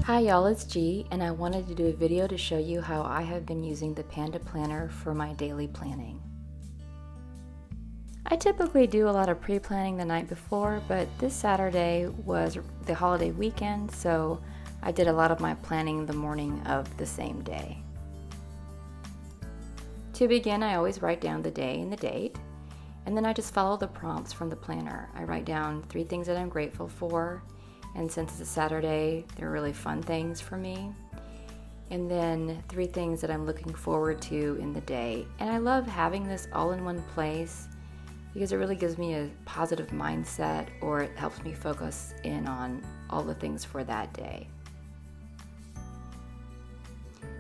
Hi y'all, it's G, and I wanted to do a video to show you how I have been using the Panda Planner for my daily planning. I typically do a lot of pre-planning the night before, but this Saturday was the holiday weekend, so I did a lot of my planning the morning of the same day. To begin, I always write down the day and the date, and then I just follow the prompts from the planner. I write down 3 things that I'm grateful for, and since it's a Saturday, they're really fun things for me. And then 3 things that I'm looking forward to in the day. And I love having this all in one place because it really gives me a positive mindset, or it helps me focus in on all the things for that day.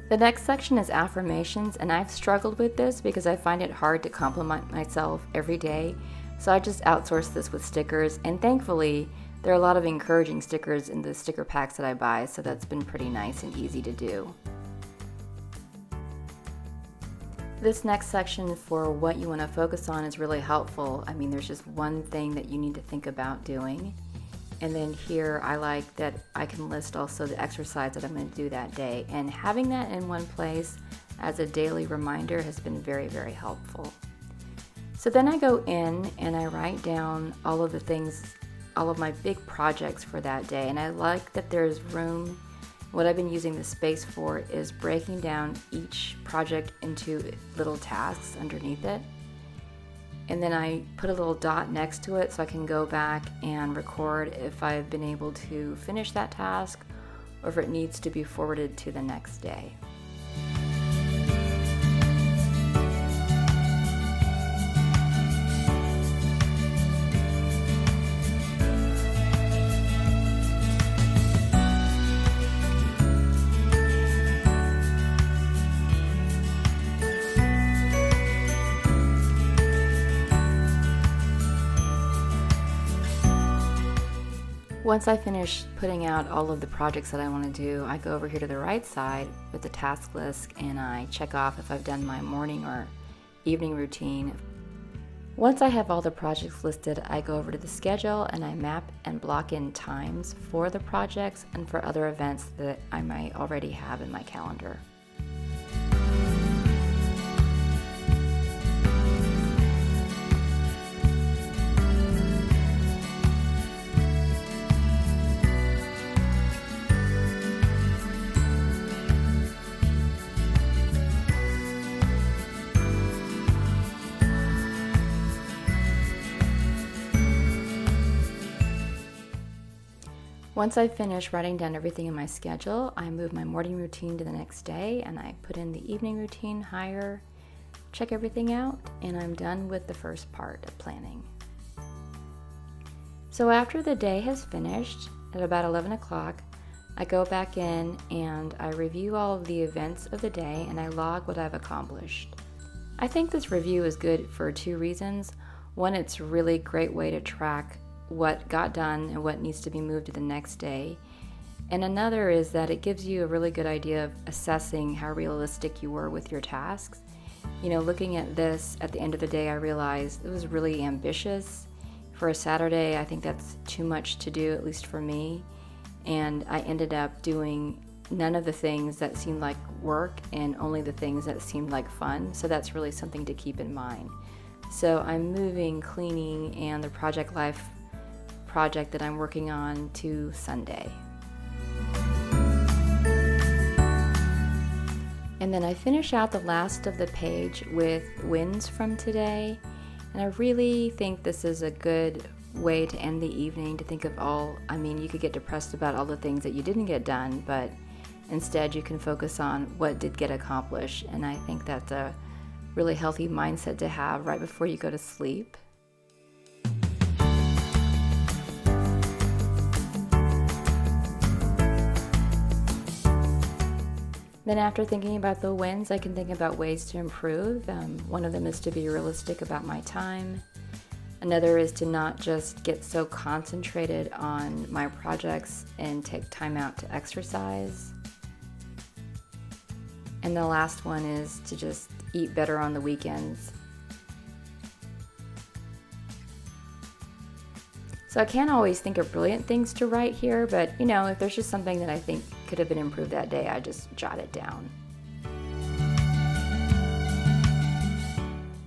The next section is affirmations, and I've struggled with this because I find it hard to compliment myself every day. So I just outsource this with stickers, and thankfully, there are a lot of encouraging stickers in the sticker packs that I buy, so that's been pretty nice and easy to do. This next section for what you want to focus on is really helpful. I mean, there's just one thing that you need to think about doing. And then here I like that I can list also the exercise that I'm going to do that day. And having that in one place as a daily reminder has been very, very helpful. So then I go in and I write down all of the things, all of my big projects for that day, and I like that there's room. What I've been using the space for is breaking down each project into little tasks underneath it, and then I put a little dot next to it so I can go back and record if I've been able to finish that task or if it needs to be forwarded to the next day. Once I finish putting out all of the projects that I want to do, I go over here to the right side with the task list and I check off if I've done my morning or evening routine. Once I have all the projects listed, I go over to the schedule and I map and block in times for the projects and for other events that I might already have in my calendar. Once I finish writing down everything in my schedule, I move my morning routine to the next day and I put in the evening routine higher, check everything out, and I'm done with the first part of planning. So after the day has finished, at about 11 o'clock, I go back in and I review all of the events of the day and I log what I've accomplished. I think this review is good for 2 reasons. One, it's a really great way to track what got done and what needs to be moved to the next day. And another is that it gives you a really good idea of assessing how realistic you were with your tasks. You know, looking at this at the end of the day, I realized it was really ambitious. For a Saturday, I think that's too much to do, at least for me. And I ended up doing none of the things that seemed like work and only the things that seemed like fun. So that's really something to keep in mind. So I'm moving cleaning and the project that I'm working on to Sunday. And then I finish out the last of the page with wins from today. And I really think this is a good way to end the evening, to think of you could get depressed about all the things that you didn't get done, but instead you can focus on what did get accomplished. And I think that's a really healthy mindset to have right before you go to sleep. Then after thinking about the wins, I can think about ways to improve. One of them is to be realistic about my time. Another is to not just get so concentrated on my projects and take time out to exercise. And the last one is to just eat better on the weekends. So I can't always think of brilliant things to write here, but if there's just something that I think could have been improved that day, I just jot it down.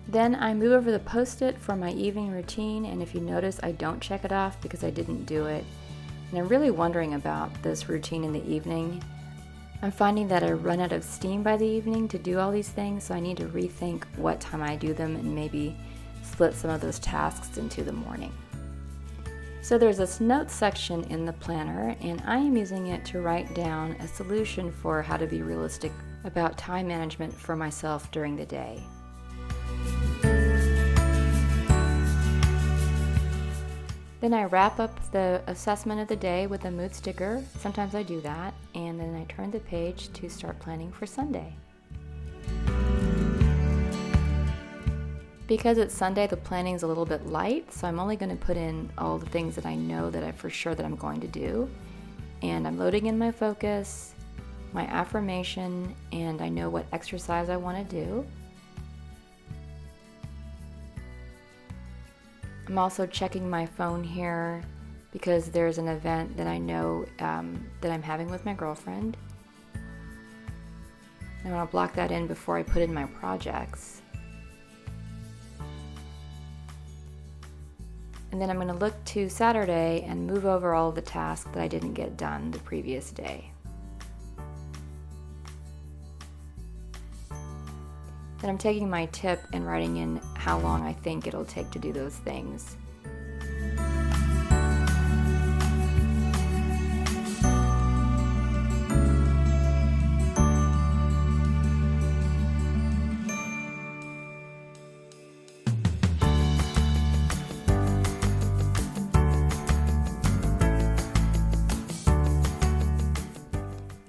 Then I move over the Post-it for my evening routine, and if you notice, I don't check it off because I didn't do it. And I'm really wondering about this routine in the evening. I'm finding that I run out of steam by the evening to do all these things, so I need to rethink what time I do them and maybe split some of those tasks into the morning. So there's this notes section in the planner, and I am using it to write down a solution for how to be realistic about time management for myself during the day. Then I wrap up the assessment of the day with a mood sticker. Sometimes I do that, and then I turn the page to start planning for Sunday. Because it's Sunday, the planning's a little bit light, so I'm only going to put in all the things that I know that I for sure that I'm going to do. And I'm loading in my focus, my affirmation, and I know what exercise I want to do. I'm also checking my phone here because there's an event that I know that I'm having with my girlfriend. I want to block that in before I put in my projects. And then I'm going to look to Saturday and move over all of the tasks that I didn't get done the previous day. Then I'm taking my tip and writing in how long I think it'll take to do those things.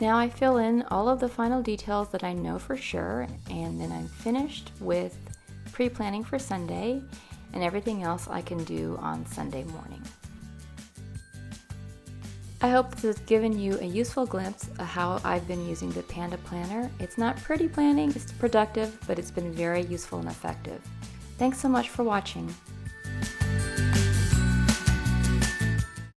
Now I fill in all of the final details that I know for sure, and then I'm finished with pre-planning for Sunday and everything else I can do on Sunday morning. I hope this has given you a useful glimpse of how I've been using the Panda Planner. It's not pretty planning, it's productive, but it's been very useful and effective. Thanks so much for watching.